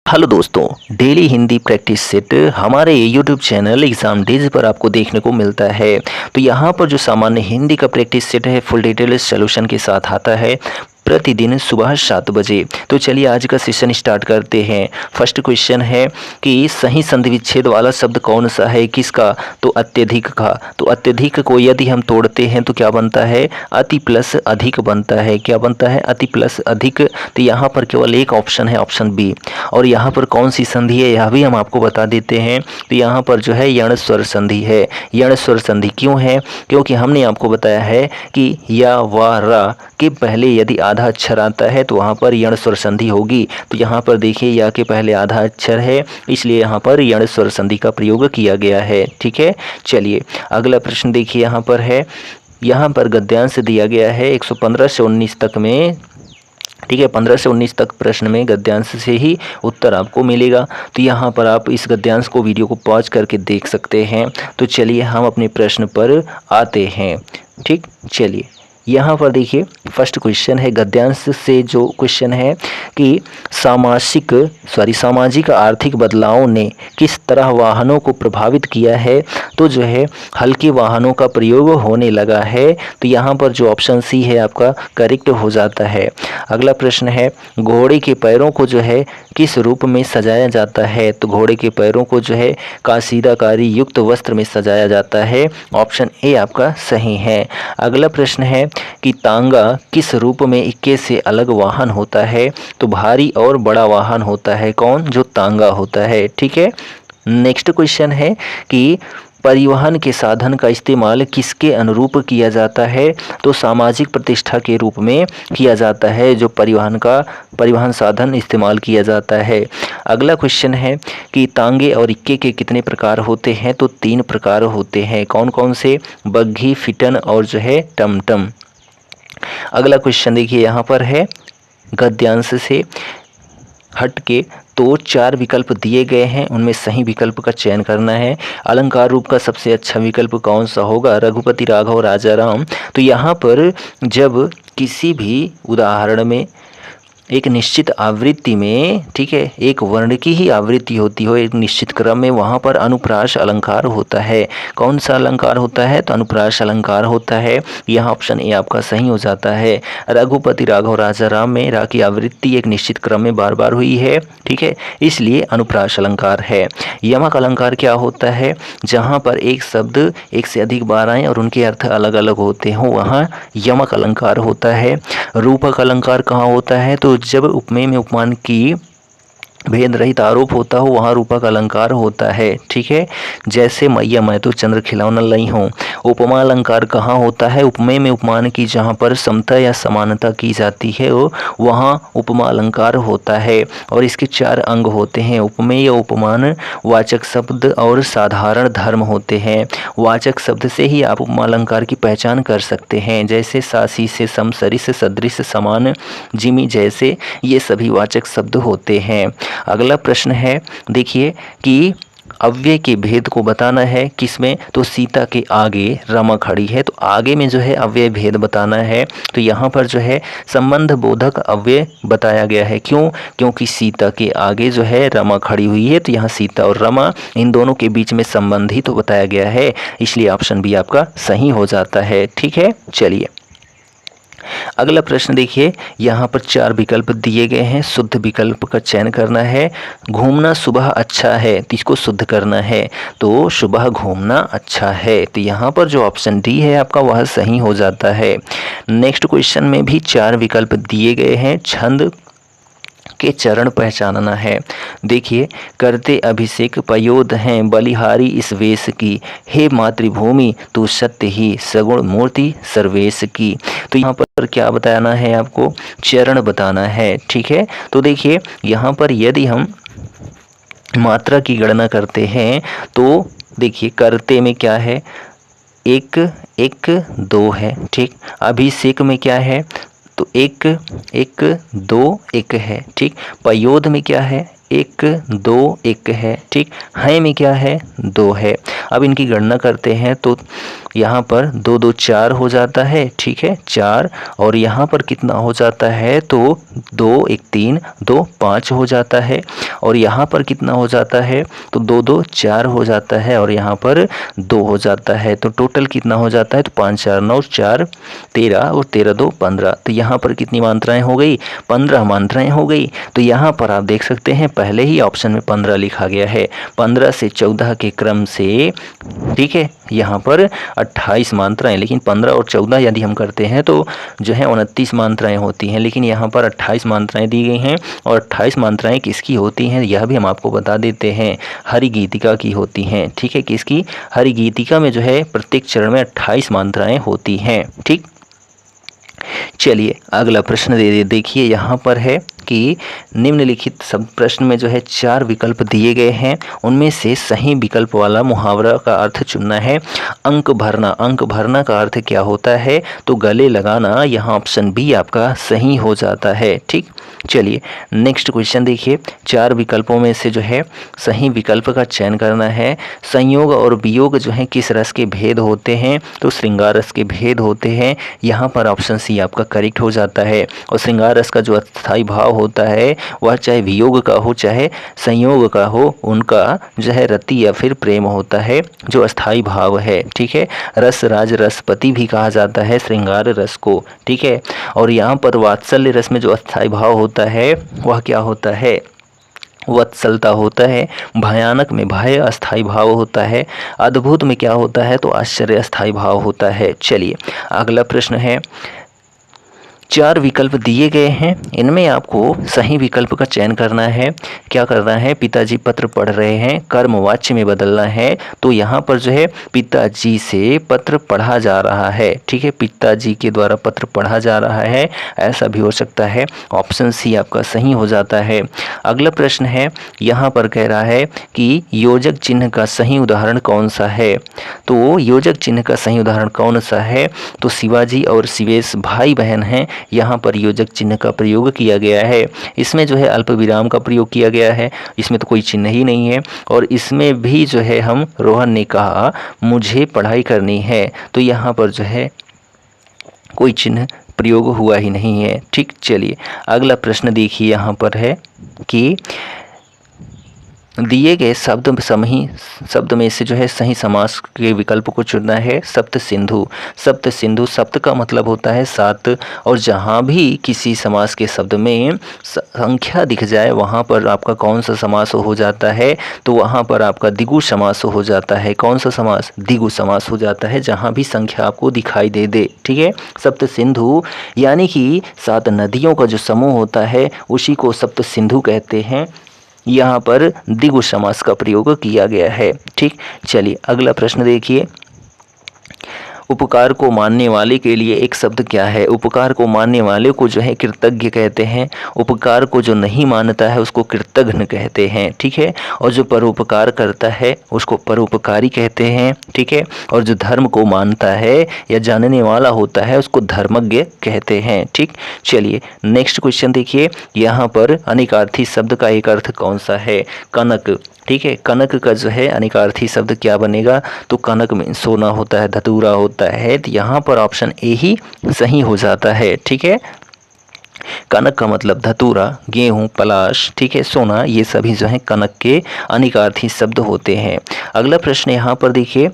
Hello दोस्तों, daily Hindi practice set हमारे YouTube channel exam days पर आपको देखने को मिलता है। तो यहाँ पर जो सामान्य हिंदी का प्रैक्टिस सेट है फुल डिटेल सॉल्यूशन के साथ आता है प्रतिदिन सुबह 7 बजे। तो चलिए आज का सेशन स्टार्ट करते हैं। फर्स्ट क्वेश्चन है कि सही संधि विच्छेद वाला शब्द कौन सा है, किसका? तो अत्यधिक का। तो अत्यधिक को यदि हम तोड़ते हैं तो क्या बनता है? अति प्लस अधिक बनता है। क्या बनता है? अति प्लस अधिक। तो यहाँ पर केवल एक ऑप्शन है, ऑप्शन बी। और यहाँ पर कौन सी संधि है यह भी हम आपको बता देते हैं। तो यहाँ पर जो है यण स्वर संधि है। यण स्वर संधि क्यों है? क्योंकि हमने आपको बताया है कि या व रा के पहले यदि आधा अक्षर आता है तो वहाँ पर यण स्वर संधि होगी। तो यहाँ पर देखिए या के पहले आधा अक्षर है, इसलिए यहाँ पर यण स्वर संधि का प्रयोग किया गया है। ठीक है, चलिए अगला प्रश्न देखिए। यहाँ पर है, यहाँ पर गद्यांश दिया गया है 115 से 19 तक में। ठीक है, 15 से 19 तक प्रश्न में गद्यांश से ही उत्तर आपको मिलेगा। तो यहाँ पर आप इस गद्यांश को वीडियो को पॉज करके देख सकते हैं। तो चलिए हम अपने प्रश्न पर आते हैं। ठीक, चलिए यहाँ पर देखिए फर्स्ट क्वेश्चन है गद्यांश से जो क्वेश्चन है कि सामाजिक आर्थिक बदलावों ने किस तरह वाहनों को प्रभावित किया है। तो जो है हल्के वाहनों का प्रयोग होने लगा है। तो यहाँ पर जो ऑप्शन सी है आपका करेक्ट हो जाता है। अगला प्रश्न है घोड़े के पैरों को जो है किस रूप में सजाया जाता है। तो घोड़े के पैरों को जो है कासीदाकारी युक्त वस्त्र में सजाया जाता है। ऑप्शन ए आपका सही है। अगला प्रश्न है कि तांगा किस रूप में इक्के से अलग वाहन होता है। तो भारी और बड़ा वाहन होता है कौन? जो तांगा होता है। ठीक है, नेक्स्ट क्वेश्चन है कि परिवहन के साधन का इस्तेमाल किसके अनुरूप किया जाता है। तो सामाजिक प्रतिष्ठा के रूप में किया जाता है जो परिवहन साधन इस्तेमाल किया जाता है। अगला क्वेश्चन है कि तांगे और इक्के के कितने प्रकार होते हैं। तो 3 प्रकार होते हैं। कौन कौन से? बग्घी, फिटन और जो है टमटम। अगला क्वेश्चन देखिए यहाँ पर है गद्यांश से हट के तो 4 विकल्प दिए गए हैं, उनमें सही विकल्प का चयन करना है। अलंकार रूप का सबसे अच्छा विकल्प कौन सा होगा? रघुपति, राघव, राजा राम। तो यहाँ पर जब किसी भी उदाहरण में एक निश्चित आवृत्ति में, ठीक है, एक वर्ण की ही आवृत्ति होती हो एक निश्चित क्रम में, वहाँ पर अनुप्रास अलंकार होता है। कौन सा अलंकार होता है? तो अनुप्रास अलंकार होता है। यहाँ ऑप्शन ए आपका सही हो जाता है। रघुपति, राघव, राजा राम में रा की आवृत्ति एक निश्चित क्रम में बार बार हुई है। ठीक है, इसलिए अनुप्रास अलंकार है। यमक अलंकार क्या होता है? जहाँ पर एक शब्द एक से अधिक बार आए और उनके अर्थ अलग अलग होते हों, वहाँ यमक अलंकार होता है। रूपक अलंकार कहाँ होता है? तो जब उपमेय में उपमान की भेद रहित आरोप होता हो वहाँ रूपक अलंकार होता है। ठीक है, जैसे मैया मैं तो चंद्र खिलौना लई हूँ। उपमा अलंकार कहाँ होता है? उपमेय में उपमान की जहाँ पर समता या समानता की जाती है वहाँ उपमा अलंकार होता है। और इसके 4 अंग होते हैं। उपमेय, उपमान, वाचक शब्द और साधारण धर्म होते हैं। वाचक शब्द से ही आप उपमा अलंकार की पहचान कर सकते हैं, जैसे सासी से, सम, सरिस, सदृश, समान, जिमी जैसे, ये सभी वाचक शब्द होते हैं। अगला प्रश्न है देखिए कि अव्यय के भेद को बताना है। किसमें? तो सीता के आगे रमा खड़ी है, तो आगे में जो है अव्यय भेद बताना है। तो यहाँ पर जो है संबंध बोधक अव्यय बताया गया है। क्यों? क्योंकि सीता के आगे जो है रमा खड़ी हुई है, तो यहाँ सीता और रमा इन दोनों के बीच में संबंध ही तो बताया गया है, इसलिए ऑप्शन बी आपका सही हो जाता है। ठीक है, चलिए अगला प्रश्न देखिए। यहाँ पर 4 विकल्प दिए गए हैं, शुद्ध विकल्प का चयन करना है। घूमना सुबह अच्छा है, तो इसको शुद्ध करना है। तो सुबह घूमना अच्छा है, तो यहाँ पर जो ऑप्शन डी है आपका वह सही हो जाता है। नेक्स्ट क्वेश्चन में भी 4 विकल्प दिए गए हैं। छंद के चरण पहचानना है। देखिए, करते अभिषेक पयोध हैं बलिहारी इस वेश की, हे मातृभूमि तू सत्य ही सगुण मूर्ति सर्वेश की। तो यहाँ पर क्या बताना है आपको? चरण बताना है। ठीक है, तो देखिए यहाँ पर यदि हम मात्रा की गणना करते हैं तो देखिए करते में क्या है? 1 1 2 है। ठीक, अभिषेक में क्या है? तो 1 1 2 1 है। ठीक, पयोध में क्या है? 1 2 1 है, ठीक। है में क्या है 2 है। अब इनकी गणना करते हैं तो यहाँ पर 2 2 4 हो जाता है, ठीक है 4। और यहाँ पर कितना हो जाता है तो 2 1 3 2 5 हो जाता है। और यहाँ पर कितना हो जाता है तो 2 2 4 हो जाता है और यहाँ पर 2 हो जाता है। तो टोटल कितना हो जाता है तो 5 4 9 4 13 और 13 2 15। तो यहाँ पर कितनी मात्राएं हो गई 15 मात्राएं हो गई। तो यहाँ पर आप देख सकते हैं पहले ही ऑप्शन में 15 लिखा गया है। 15 से 14 के क्रम से, ठीक है, यहाँ पर 28 मात्राएं, लेकिन 15 और 14 यदि हम करते हैं तो जो है 29 मात्राएं होती हैं, लेकिन यहाँ पर 28 मात्राएं दी गई हैं। और 28 मात्राएं किसकी होती हैं यह भी हम आपको बता देते हैं, हरिगीतिका की होती हैं, ठीक है। किसकी? हरिगीतिका में जो है प्रत्येक चरण में 28 मात्राएं होती हैं, ठीक। चलिए अगला प्रश्न देखिए यहाँ पर है कि निम्नलिखित सब प्रश्न में जो है 4 विकल्प दिए गए हैं, उनमें से सही विकल्प वाला मुहावरा का अर्थ चुनना है। अंक भरना, अंक भरना का अर्थ क्या होता है तो गले लगाना। यहाँ ऑप्शन बी आपका सही हो जाता है, ठीक। चलिए नेक्स्ट क्वेश्चन देखिए। 4 विकल्पों में से जो है सही विकल्प का चयन करना है। संयोग और वियोग जो है किस रस के भेद होते हैं तो श्रृंगार रस के भेद होते हैं। यहाँ पर ऑप्शन सी आपका करेक्ट हो जाता है। और श्रृंगार रस का जो अस्थायी भाव होता है वह चाहे वियोग का हो चाहे संयोग का हो, उनका जो है रति या फिर प्रेम होता है जो अस्थायी भाव है, ठीक है। रस राज रसपति भी कहा जाता है श्रृंगार रस को, ठीक है। और यहाँ पर वात्सल्य रस में जो अस्थायी भाव होता है वह क्या होता है वत्सलता होता है। भयानक में भय अस्थायी भाव होता है। अद्भुत में क्या होता है तो आश्चर्य अस्थायी भाव होता है। चलिए अगला प्रश्न है। 4 विकल्प दिए गए हैं, इनमें आपको सही विकल्प का चयन करना है। क्या करना है? पिताजी पत्र पढ़ रहे हैं, कर्म वाच्य में बदलना है। तो यहाँ पर जो है पिताजी से पत्र पढ़ा जा रहा है, ठीक है, पिताजी के द्वारा पत्र पढ़ा जा रहा है, ऐसा भी हो सकता है। ऑप्शन सी आपका सही हो जाता है। अगला प्रश्न है, यहाँ पर कह रहा है कि योजक चिन्ह का सही उदाहरण कौन सा है। तो योजक चिन्ह का सही उदाहरण कौन सा है तो शिवाजी और शिवेश भाई बहन हैं, यहाँ पर योजक चिन्ह का प्रयोग किया गया है। इसमें जो है अल्प विराम का प्रयोग किया गया है, इसमें तो कोई चिन्ह ही नहीं है। और इसमें भी जो है हम रोहन ने कहा मुझे पढ़ाई करनी है, तो यहाँ पर जो है कोई चिन्ह प्रयोग हुआ ही नहीं है, ठीक। चलिए अगला प्रश्न देखिए, यहाँ पर है कि दिए गए शब्द में से जो है सही समास के विकल्प को चुनना है। सप्त सिंधु, सप्त सिंधु, सप्त का मतलब होता है 7, और जहाँ भी किसी समास के शब्द में संख्या दिख जाए वहाँ पर आपका कौन सा समास हो जाता है तो वहाँ पर आपका द्विगु समास हो जाता है। कौन सा समास? द्विगु समास हो जाता है, जहाँ भी संख्या आपको दिखाई दे, ठीक है। सप्त सिंधु यानी कि 7 नदियों का जो समूह होता है उसी को सप्त सिंधु कहते हैं। यहाँ पर द्विगु समास का प्रयोग किया गया है, ठीक। चलिए अगला प्रश्न देखिए। उपकार को मानने वाले के लिए एक शब्द क्या है? उपकार को मानने वाले को जो है कृतज्ञ कहते हैं। उपकार को जो नहीं मानता है उसको कृतघ्न कहते हैं, ठीक है। और जो परोपकार करता है उसको परोपकारी कहते हैं, ठीक है। और जो धर्म को मानता है या जानने वाला होता है उसको धर्मज्ञ कहते हैं, ठीक। चलिए नेक्स्ट क्वेश्चन देखिए। यहाँ पर अनेकार्थी शब्द का एक अर्थ कौन सा है? कनक, ठीक है। कनक का जो है अनेकार्थी शब्द क्या बनेगा तो कनक में सोना होता है, धतूरा होता है, तो यहाँ पर ऑप्शन ए ही सही हो जाता है, ठीक है। कनक का मतलब धतूरा, गेहूं, पलाश, ठीक है, सोना, ये सभी जो है कनक के अनेकार्थी शब्द होते हैं। अगला प्रश्न यहाँ पर देखिए,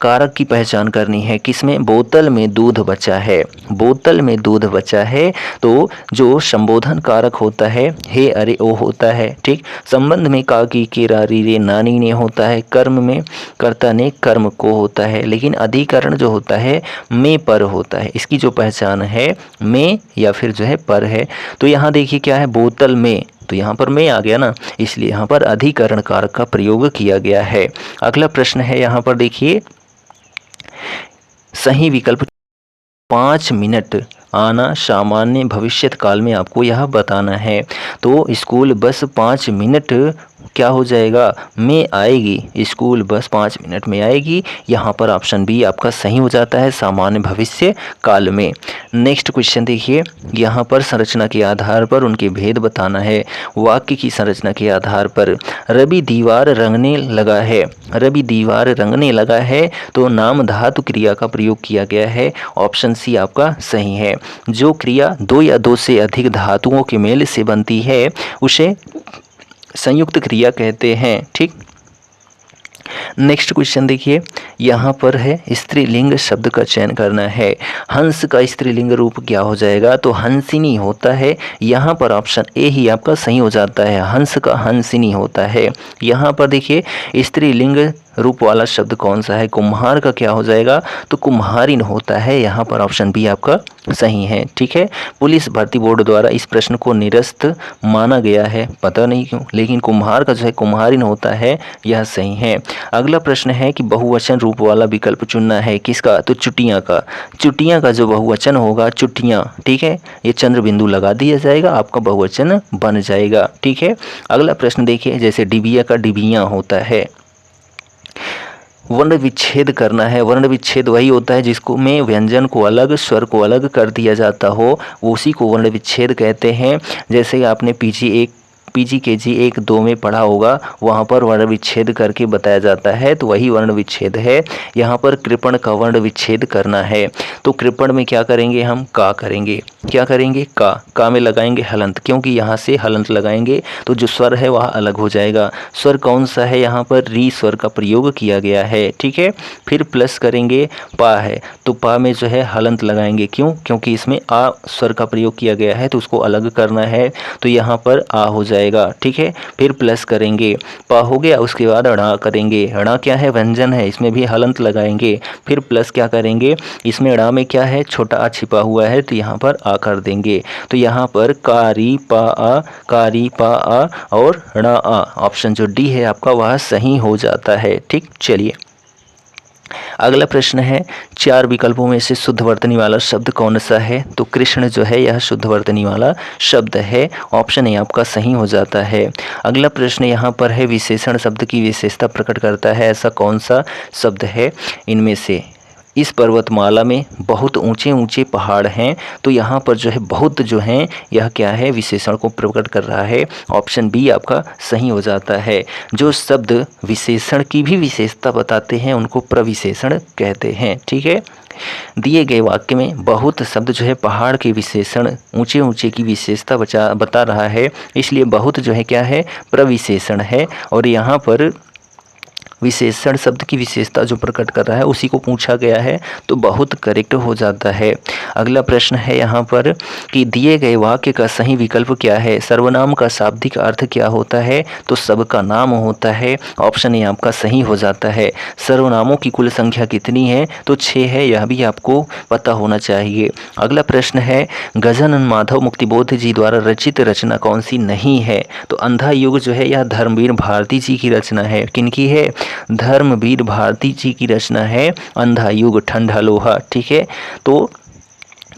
कारक की पहचान करनी है। किसमें? बोतल में दूध बचा है, बोतल में दूध बचा है, तो जो संबोधन कारक होता है हे अरे ओ होता है, ठीक। संबंध में का की के रा री रे नानी ने होता है। कर्म में कर्ता ने कर्म को होता है, लेकिन अधिकरण जो होता है में पर होता है। इसकी जो पहचान है में या फिर जो है पर है। तो यहाँ देखिए क्या है, बोतल में, तो यहाँ पर में आ गया ना, इसलिए यहाँ पर अधिकरण कारक का प्रयोग किया गया है। अगला प्रश्न है, यहाँ पर देखिए सही विकल्प 5 मिनट आना सामान्य भविष्यत काल में आपको यह बताना है। तो स्कूल बस 5 मिनट क्या हो जाएगा, में आएगी, स्कूल बस 5 मिनट में आएगी। यहाँ पर ऑप्शन बी आपका सही हो जाता है, सामान्य भविष्य काल में। नेक्स्ट क्वेश्चन देखिए, यहाँ पर संरचना के आधार पर उनके भेद बताना है। वाक्य की संरचना के आधार पर, रवि दीवार रंगने लगा है, रवि दीवार रंगने लगा है, तो नाम धातु क्रिया का प्रयोग किया गया है। ऑप्शन सी आपका सही है। जो क्रिया दो या दो से अधिक धातुओं के मेल से बनती है उसे संयुक्त क्रिया कहते हैं। ठीक, नेक्स्ट क्वेश्चन देखिए, यहाँ पर है स्त्रीलिंग शब्द का चयन करना है। हंस का स्त्रीलिंग रूप क्या हो जाएगा, तो हंसिनी होता है। यहाँ पर ऑप्शन ए ही आपका सही हो जाता है, हंस का हंसिनी होता है। यहाँ पर देखिए स्त्रीलिंग रूप वाला शब्द कौन सा है, कुम्हार का क्या हो जाएगा, तो कुम्हारिन होता है। यहाँ पर ऑप्शन बी आपका सही है। ठीक है, पुलिस भर्ती बोर्ड द्वारा इस प्रश्न को निरस्त माना गया है, पता नहीं क्यों, लेकिन कुम्हार का जो है कुम्हारिन होता है, यह सही है। अगला प्रश्न है कि बहुवचन रूप वाला विकल्प चुनना है, किसका, तो चुटियाँ का। चुटियाँ का जो बहुवचन होगा चुटियाँ, ठीक है, ये चंद्र बिंदु लगा दिया जाएगा, आपका बहुवचन बन जाएगा। ठीक है, अगला प्रश्न देखिए, जैसे डिबिया का डिबियाँ होता है। वर्ण विच्छेद करना है। वर्ण विच्छेद वही होता है जिसको में व्यंजन को अलग, स्वर को अलग कर दिया जाता हो, उसी को वर्ण विच्छेद कहते हैं। जैसे आपने PGKG 1-2 में पढ़ा होगा, वहाँ पर वर्ण विच्छेद करके बताया जाता है, तो वही वर्ण विच्छेद है। यहाँ पर कृपण का वर्ण विच्छेद करना है, तो कृपण में क्या करेंगे, हम का करेंगे। क्या करेंगे, का में लगाएंगे हलंत, क्योंकि यहाँ से हलंत लगाएंगे तो जो स्वर है वह अलग हो जाएगा। स्वर कौन सा है, यहाँ पर री स्वर का प्रयोग किया गया है। ठीक है, फिर प्लस करेंगे, पा है, तो पा में जो है हलंत लगाएंगे, क्यों, क्योंकि इसमें आ स्वर का प्रयोग किया गया है, तो उसको अलग करना है, तो यहाँ पर आ हो जाएगा। ठीक है, फिर प्लस करेंगे, पा हो गया, उसके बाद अड़ा करेंगे। अड़ा क्या है, व्यंजन है, इसमें भी हलंत लगाएंगे, फिर प्लस क्या करेंगे, इसमें अड़ा में क्या है, छोटा आ छिपा हुआ है, तो यहाँ पर आ कर देंगे। तो यहाँ पर कारी पा आ और ड़ा आ, ऑप्शन जो डी है आपका वह सही हो जाता है। ठीक, चलिए अगला प्रश्न है, 4 विकल्पों में से शुद्ध वर्तनी वाला शब्द कौन सा है, तो कृष्ण जो है यह शुद्ध वर्तनी वाला शब्द है। ऑप्शन ए आपका सही हो जाता है। अगला प्रश्न यहाँ पर है, विशेषण शब्द की विशेषता प्रकट करता है, ऐसा कौन सा शब्द है इनमें से। इस पर्वतमाला में बहुत ऊंचे ऊंचे पहाड़ हैं, तो यहाँ पर जो है बहुत जो हैं, यह क्या है, विशेषण को प्रकट कर रहा है। ऑप्शन बी आपका सही हो जाता है। जो शब्द विशेषण की भी विशेषता बताते हैं उनको प्रविशेषण कहते हैं। ठीक है, दिए गए वाक्य में बहुत शब्द जो है पहाड़ के विशेषण, ऊंचे ऊंचे की विशेषता बता रहा है, इसलिए बहुत जो है क्या है, प्रविशेषण है। और यहाँ पर विशेषण शब्द की विशेषता जो प्रकट कर रहा है उसी को पूछा गया है, तो बहुत करेक्ट हो जाता है। अगला प्रश्न है यहाँ पर कि दिए गए वाक्य का सही विकल्प क्या है। सर्वनाम का शाब्दिक अर्थ क्या होता है, तो सबका नाम होता है। ऑप्शन ए आपका सही हो जाता है। सर्वनामों की कुल संख्या कितनी है, तो 6 है, यह भी आपको पता होना चाहिए। अगला प्रश्न है, गजानन माधव मुक्तिबोध जी द्वारा रचित रचना कौन सी नहीं है, तो अंधा युग जो है यह धर्मवीर भारती जी की रचना है। किनकी है, धर्मवीर भारती जी की रचना है अंधा युग ठंडा लोहा। ठीक है, तो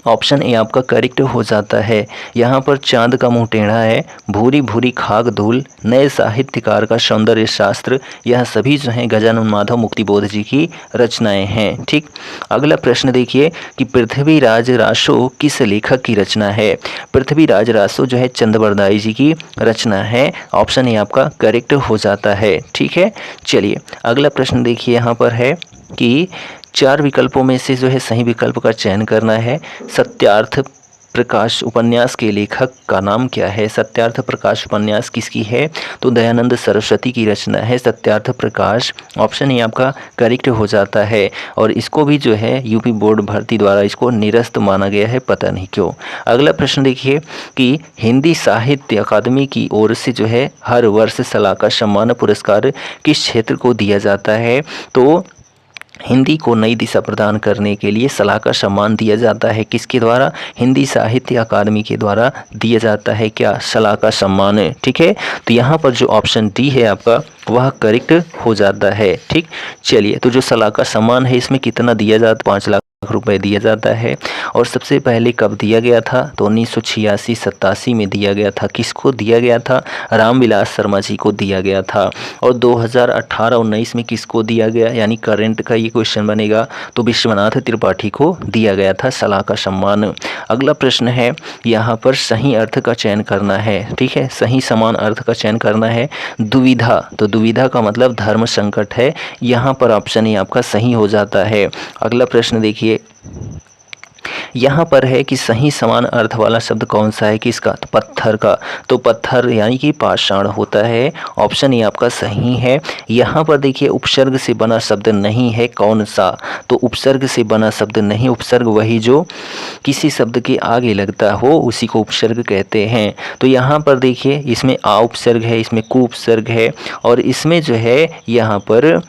ऑप्शन ए आपका करेक्ट हो जाता है। यहाँ पर चांद का मुंह टेढ़ा है, भूरी भूरी खाक धूल, नए साहित्यकार का सौंदर्य शास्त्र, यह सभी जो हैं गजानन माधव मुक्तिबोध जी की रचनाएं हैं। ठीक, अगला प्रश्न देखिए कि पृथ्वीराज रासो किस लेखक की रचना है। पृथ्वीराज रासो जो है चंद्रबरदाई जी की रचना है। ऑप्शन ए आपका करेक्ट हो जाता है। ठीक है, चलिए अगला प्रश्न देखिए, यहाँ पर है कि 4 विकल्पों में से जो है सही विकल्प का चयन करना है। सत्यार्थ प्रकाश उपन्यास के लेखक का नाम क्या है। सत्यार्थ प्रकाश उपन्यास किसकी है, तो दयानंद सरस्वती की रचना है सत्यार्थ प्रकाश। ऑप्शन ए आपका करेक्ट हो जाता है। और इसको भी जो है यूपी बोर्ड भर्ती द्वारा इसको निरस्त माना गया है, पता नहीं क्यों। अगला प्रश्न देखिए कि हिंदी साहित्य अकादमी की ओर से जो है हर वर्ष सलाका सम्मान पुरस्कार किस क्षेत्र को दिया जाता है, तो हिंदी को नई दिशा प्रदान करने के लिए सलाहकार सम्मान दिया जाता है। किसके द्वारा, हिंदी साहित्य अकादमी के द्वारा दिया जाता है क्या, सलाहकार सम्मान। ठीक है, तो यहाँ पर जो ऑप्शन डी है आपका वह करेक्ट हो जाता है। ठीक, चलिए तो जो सलाहकार सम्मान है इसमें कितना दिया जाता, 5 लाख रुपए दिया जाता है। और सबसे पहले कब दिया गया था? तो 1986-87 में दिया गया था। किसको दिया गया था? रामविलास शर्मा जी को दिया गया था। और 2018-19 में किसको दिया गया, यानी करंट का ये क्वेश्चन बनेगा, तो विश्वनाथ त्रिपाठी को दिया गया था सलाह का सम्मान। अगला प्रश्न है, यहाँ पर सही अर्थ का चयन करना है। ठीक है, सही समान अर्थ का चयन करना है। दुविधा, तो दुविधा का मतलब धर्म संकट है। यहाँ पर ऑप्शन ही आपका सही हो जाता है। अगला प्रश्न देखिए, यहाँ पर है कि सही समान अर्थ वाला शब्द कौन सा है, किसका? तो पत्थर का। तो पत्थर यानी कि पाषाण होता है। ऑप्शन ये आपका सही है। यहाँ पर देखिए उपसर्ग से बना शब्द नहीं है, कौन सा? तो उपसर्ग से बना शब्द नहीं, उपसर्ग वही जो किसी शब्द के आगे लगता हो उसी को उपसर्ग कहते हैं। तो यहाँ पर देखिए इसमें आ उपसर्ग है, इसमें कु उपसर्ग है, और इसमें जो है यहाँ पर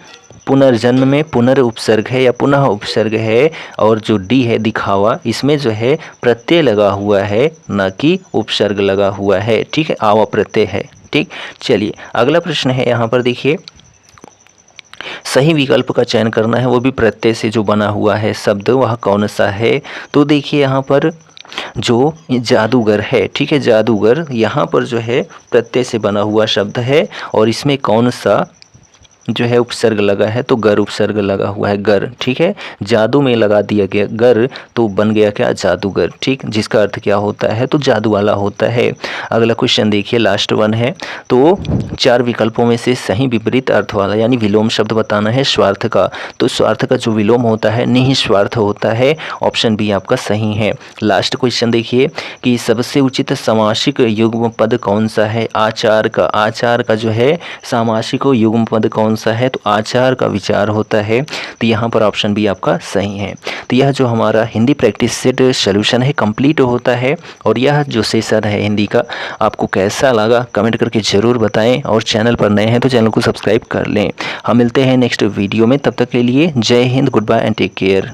पुनर्जन्म में पुनर उपसर्ग है या पुनः उपसर्ग है। और जो डी है दिखावा, इसमें जो है प्रत्यय लगा हुआ है, ना कि उपसर्ग लगा हुआ है। ठीक है, आवा प्रत्यय है। ठीक, चलिए अगला प्रश्न है, यहाँ पर देखिए सही विकल्प का चयन करना है, वो भी प्रत्यय से जो बना हुआ है शब्द, वह कौन सा है? तो देखिए यहाँ पर जो जादूगर है, ठीक है, जादूगर यहाँ पर जो है प्रत्यय से बना हुआ शब्द है, और इसमें कौन सा जो है उपसर्ग लगा है? तो गर उपसर्ग लगा हुआ है, गर। ठीक है, जादू में लगा दिया गया गर, तो बन गया क्या? जादूगर। ठीक, जिसका अर्थ क्या होता है? तो जादू वाला होता है। अगला क्वेश्चन देखिए, लास्ट वन है। तो 4 विकल्पों में से सही विपरीत अर्थ वाला यानी विलोम शब्द बताना है स्वार्थ का। तो स्वार्थ का जो विलोम होता है निःस्वार्थ होता है। ऑप्शन बी आपका सही है। लास्ट क्वेश्चन देखिए कि सबसे उचित सामासिक युग्म पद कौन सा है? आचार का। आचार का जो है सामासिक युग्म पद कौन सा है? तो आचार का विचार होता है। तो यहाँ पर ऑप्शन बी आपका सही है। तो यह जो हमारा हिंदी प्रैक्टिस सेट सॉल्यूशन है कंप्लीट होता है। और यह जो सेशन है हिंदी का आपको कैसा लगा कमेंट करके ज़रूर बताएं, और चैनल पर नए हैं तो चैनल को सब्सक्राइब कर लें। हम मिलते हैं नेक्स्ट वीडियो में, तब तक के लिए जय हिंद, good bye and take care.